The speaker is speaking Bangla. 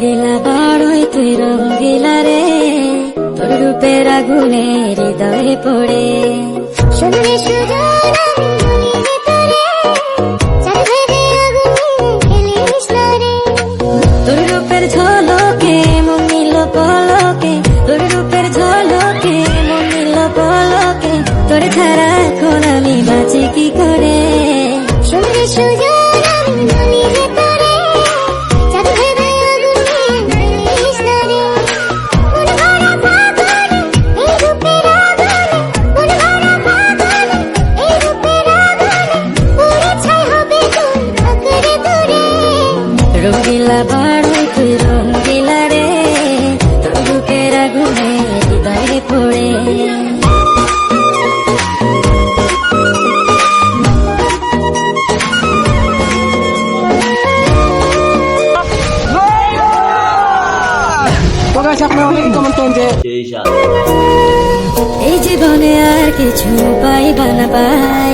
রঙ্গিলা বড়ই তুই রঙ্গিলা রে, তোর রূপের আগুনে হৃদয়ে পড়ে। শুনলে শুধু তোর রূপের ঝলকে মন নিল পলকে, তোর রূপের ঝলকে মন নিল পলকে, তোর ছাড়া এখন আমি বাঁচি কি করে। শুনলে শুধু রঙ্গিলা বড়ই তুই রঙ্গিলা রে, তোর রূপের আগুনে হৃদয়ে পড়ে। এই জীবনে আর কিছু পাইবা না পাই।